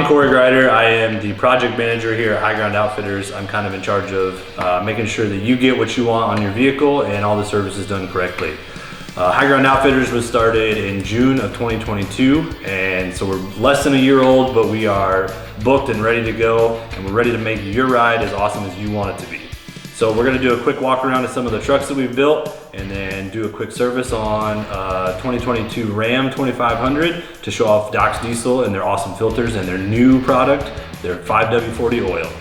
Corey Grider. I am the project manager here at High Ground Outfitters. I'm kind of in charge of making sure that you get what you want on your vehicle and all the service is done correctly. High Ground Outfitters was started in June of 2022, and so we're less than a year old, but we are booked and ready to go, and we're ready to make your ride as awesome as you want it to be. So we're gonna do a quick walk around of some of the trucks that we've built, and then do a quick service on 2022 Ram 2500 to show off Doc's Diesel and their awesome filters and their new product, their 5W40 oil.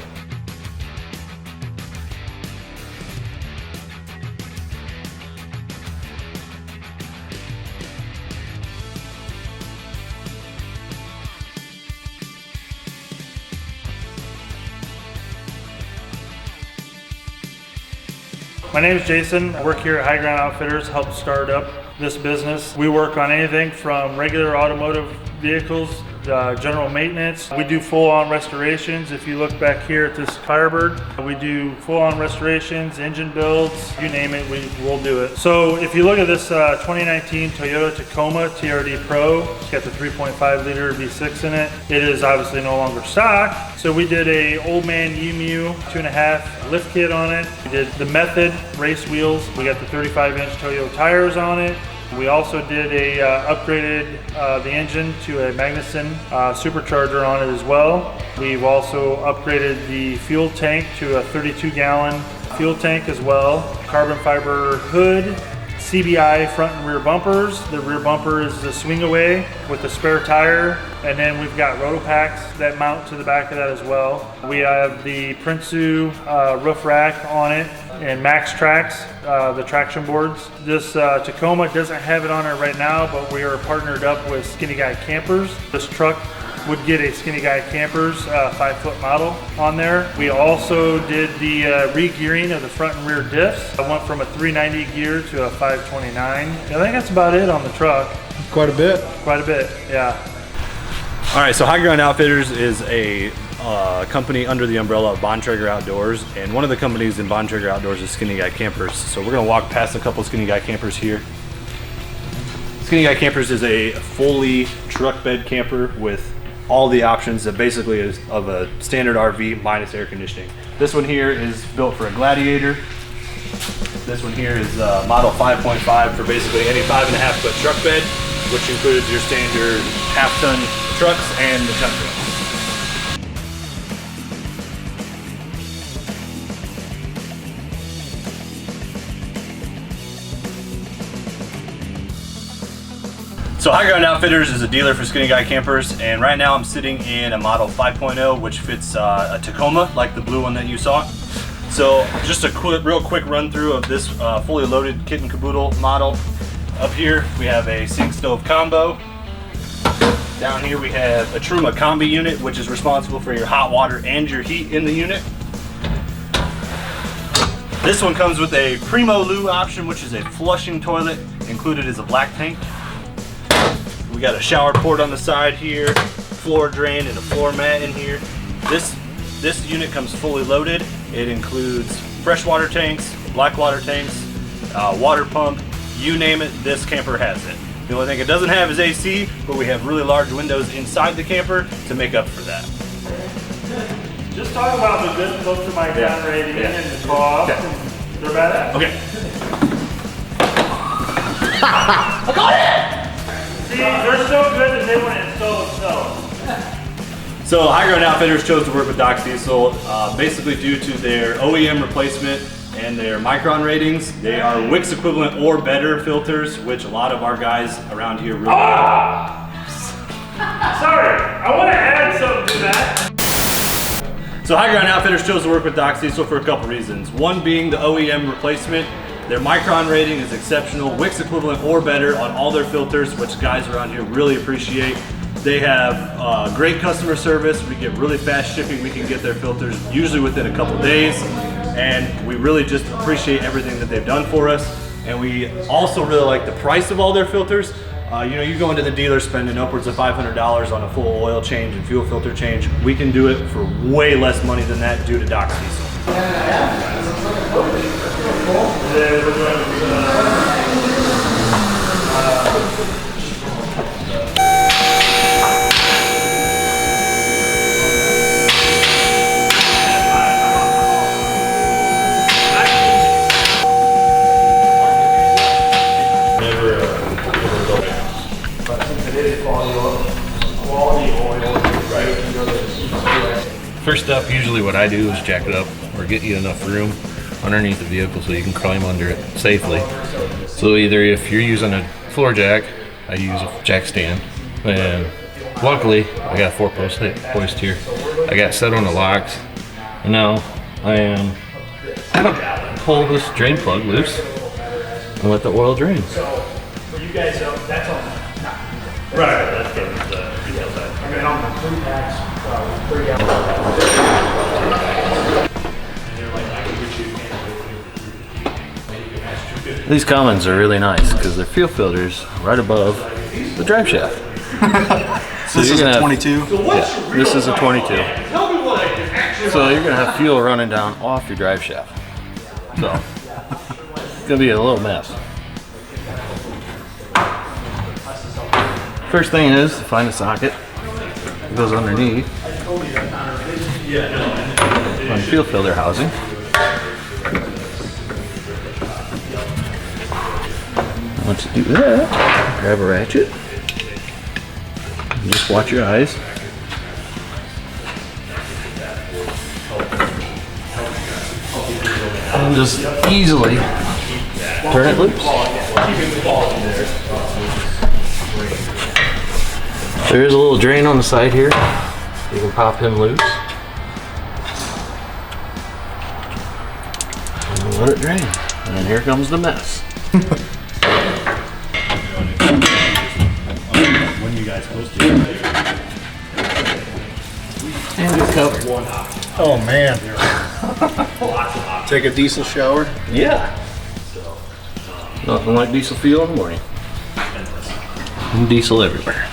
My name is Jason. I work here at High Ground Outfitters, help start up this business. We work on anything from regular automotive vehicles, general maintenance. We do full-on restorations. If you look back here at this Firebird, we do full-on restorations, engine builds, you name it, we'll do it. So if you look at this 2019 Toyota Tacoma TRD Pro, it's got the 3.5 liter V6 in it. It is obviously no longer stock. So we did a Old Man Emu 2.5 lift kit on it. We did the Method race wheels. We got the 35-inch Toyota tires on it. We also did a upgraded the engine to a Magnuson supercharger on it as well. We've also upgraded the fuel tank to a 32-gallon fuel tank as well. Carbon fiber hood, CBI front and rear bumpers. The rear bumper is the swing away with the spare tire. And then we've got Rotopacks that mount to the back of that as well. We have the Prinsu roof rack on it and Max Tracks, the traction boards. This Tacoma doesn't have it on it right now, but we are partnered up with Skinny Guy Campers. This truck would get a Skinny Guy Campers 5-foot model on there. We also did the re-gearing of the front and rear diffs. I went from a 390 gear to a 529. I think that's about it on the truck. Quite a bit. Quite a bit, yeah. All right, so High Ground Outfitters is a company under the umbrella of Bontrager Outdoors, and one of the companies in Bontrager Outdoors is Skinny Guy Campers. So we're gonna walk past a couple of Skinny Guy Campers here. Skinny Guy Campers is a fully truck bed camper with all the options that basically is of a standard RV minus air conditioning. This one here is built for a Gladiator. This one here is model 5.5 for basically any 5.5-foot truck bed, which includes your standard half-ton trucks and the ton trucks. So High Ground Outfitters is a dealer for Skinny Guy Campers, and right now I'm sitting in a model 5.0, which fits a Tacoma, like the blue one that you saw. So just a real quick run through of this fully loaded kit and caboodle model. Up here we have a sink stove combo. Down here we have a Truma combi unit, which is responsible for your hot water and your heat in the unit. This one comes with a Primo Loo option, which is a flushing toilet. Included is a black tank. We got a shower port on the side here, floor drain and a floor mat in here. This unit comes fully loaded. It includes freshwater tanks, black water tanks, water pump, you name it, this camper has it. The only thing it doesn't have is AC, but we have really large windows inside the camper to make up for that. Just talk about the good folks of my down rating and the cost. Okay. They're badass. Okay. I got it! See, they're so good that they want to install themselves. So High Ground Outfitters chose to work with Doc's Diesel basically due to their OEM replacement and their micron ratings. They are Wix equivalent or better filters, which a lot of our guys around here really Sorry, I want to add something to that. So High Ground Outfitters chose to work with Doc's Diesel for a couple reasons. One being the OEM replacement. Their micron rating is exceptional, Wix equivalent or better on all their filters, which guys around here really appreciate. They have great customer service. We get really fast shipping. We can get their filters usually within a couple days. And we really just appreciate everything that they've done for us. And we also really like the price of all their filters. You go into the dealer spending upwards of $500 on a full oil change and fuel filter change. We can do it for way less money than that due to Doc's Diesel. First step, usually what I do is jack it up or get you enough room underneath the vehicle so you can climb under it safely. So either if you're using a floor jack, I use a jack stand. And luckily, I got a 4-post hoist here. I got set on the locks. And now I'm gonna pull this drain plug loose and let the oil drain. So for you guys, that's on. Right, that's the retail side. Okay, on the 3 packs, 3 gallons. These Cummins are really nice because their fuel filter's right above the drive shaft. So this is a 22? Yeah, this is a 22. So you're gonna have fuel running down off your drive shaft. So it's gonna be a little mess. First thing is to find a socket. It goes underneath on fuel filter housing. Once you do that, grab a ratchet. And just watch your eyes. And just easily turn it loose. There's a little drain on the side here. You can pop him loose. And let it drain. And then here comes the mess. When you guys posted it. And it's covered. Oh man. Take a diesel shower? Yeah. Nothing like diesel fuel in the morning. And diesel everywhere.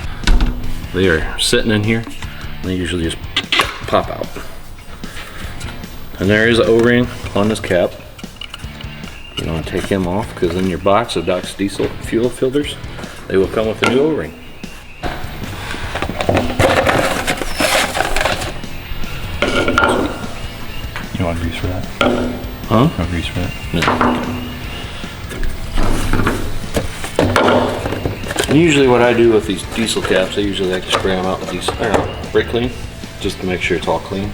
They are sitting in here, and they usually just pop out. And there is an O-ring on this cap. You don't want to take him off, because in your box of Doc's diesel fuel filters, they will come with a new O-ring. You want grease for that? Huh? No grease for that? No. And usually what I do with these diesel caps, I usually like to spray them out with diesel, brake clean, just to make sure it's all clean.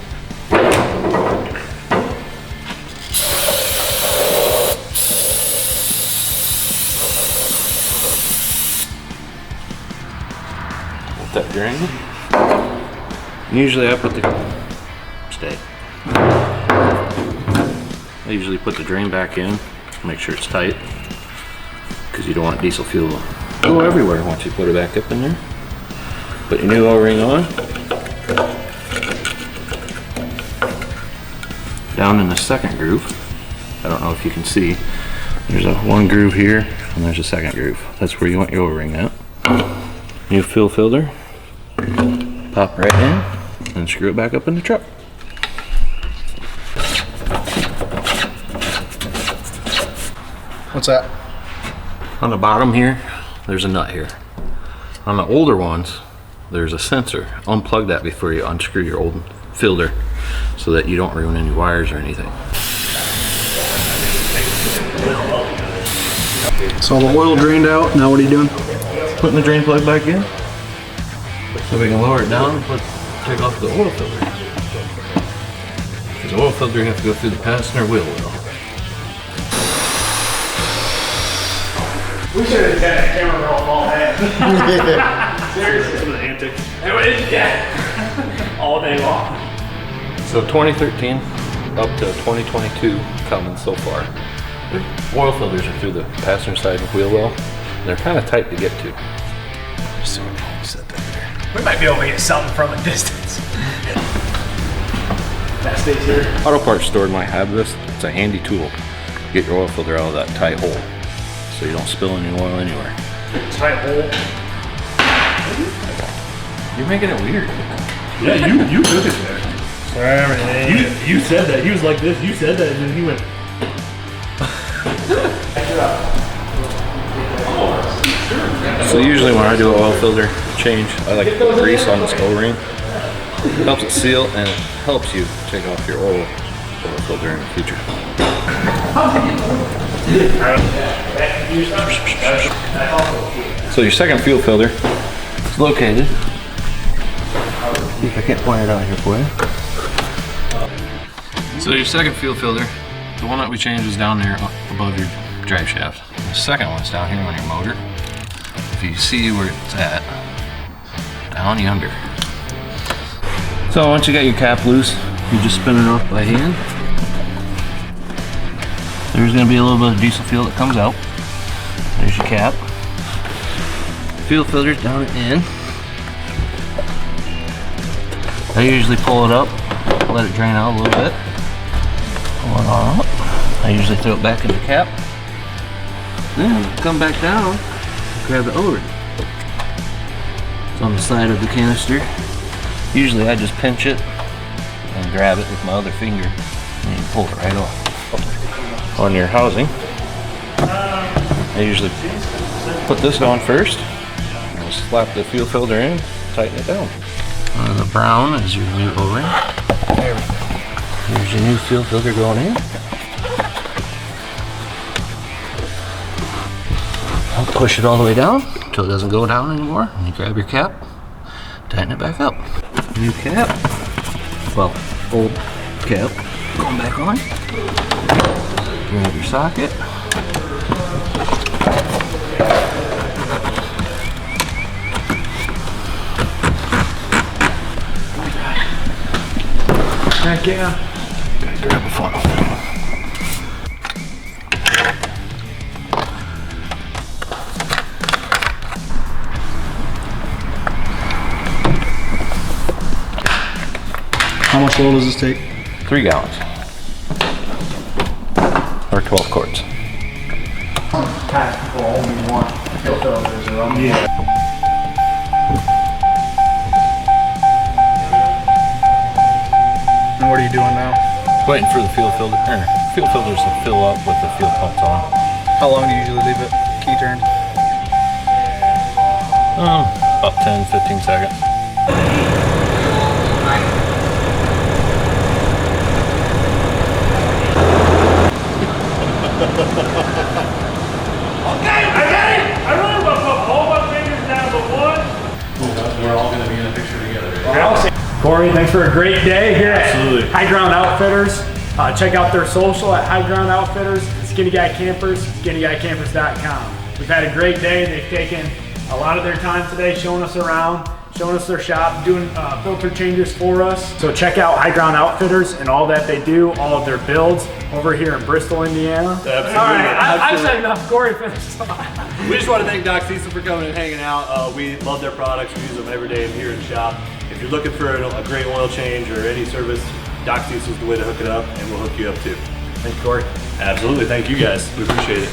Let that drain. Usually I put the, stay. I usually put the drain back in, make sure it's tight, because you don't want diesel fuel to go everywhere once you put it back up in there. Put your new O-ring on. Down in the second groove, I don't know if you can see, there's one groove here and there's a second groove. That's where you want your O-ring at. New fuel filter, pop right in and screw it back up in the truck. What's that? On the bottom here, there's a nut here. On the older ones, there's a sensor. Unplug that before you unscrew your old filter so that you don't ruin any wires or anything. So the oil drained out, now what are you doing? Putting the drain plug back in so we can lower it down and take off the oil filter. Because the oil filter you have to go through the passenger wheel well. We should have had a camera roll all day. Seriously, some of the antics. Yeah. All day long. So 2013 up to 2022 coming so far. The oil filters are through the passenger side wheel well. They're kind of tight to get to. We might be able to get something from a distance. That stays here. Auto parts store might have this. It's a handy tool. Get your oil filter out of that tight hole so you don't spill any oil anywhere. Tight hole. You're making it weird. Yeah, you took it there. You said that. He was like this. You said that, and then he went. So usually when I do an oil filter change, I like to put grease on this O-ring. It helps it seal and it helps you take off your oil filter in the future. So your second fuel filter is located. See if I can't point it out here for you. So your second fuel filter, the one that we changed is down there above your drive shaft. The second one's down here on your motor. If you see where it's at, down yonder. So once you got your cap loose, you just spin it off by hand. There's gonna be a little bit of diesel fuel that comes out. There's your cap. Fuel filter's down at the end. I usually pull it up, let it drain out a little bit. Pull it on up. I usually throw it back in the cap. Then come back down, grab the odor. It's on the side of the canister. Usually I just pinch it and grab it with my other finger and you pull it right off. On your housing, I usually put this on first and slap the fuel filter in, tighten it down. The brown is your new O-ring. Here's your new fuel filter going in. I'll push it all the way down until it doesn't go down anymore. And you grab your cap, tighten it back up. New cap, well, old cap, going back on. Grab your socket. Heck yeah. Gotta grab a funnel. How much oil does this take? 3 gallons. Or 12 quarts. People only want fuel filters or only. Yeah. And what are you doing now? Waiting for the fuel filters to fill up with the fuel pumps on. How long do you usually leave it key turned? About 10-15 seconds. Okay, I got it! I really want to put all my fingers down but one. We're all gonna be in a picture together. Corey, thanks for a great day here Absolutely. at High Ground Outfitters. Check out their social at High Ground Outfitters, Skinny Guy Campers, SkinnyGuyCampers.com. We've had a great day. They've taken a lot of their time today showing us around, showing us their shop, doing filter changes for us. So check out High Ground Outfitters and all that they do, all of their builds over here in Bristol, Indiana. Absolutely. All right, I've said enough. Corey, finish. We just want to thank Doc Cecil for coming and hanging out. We love their products. We use them every day here in the shop. If you're looking for a great oil change or any service, Doc Cecil's the way to hook it up, and we'll hook you up too. Thanks, Corey. Absolutely. Thank you guys. We appreciate it.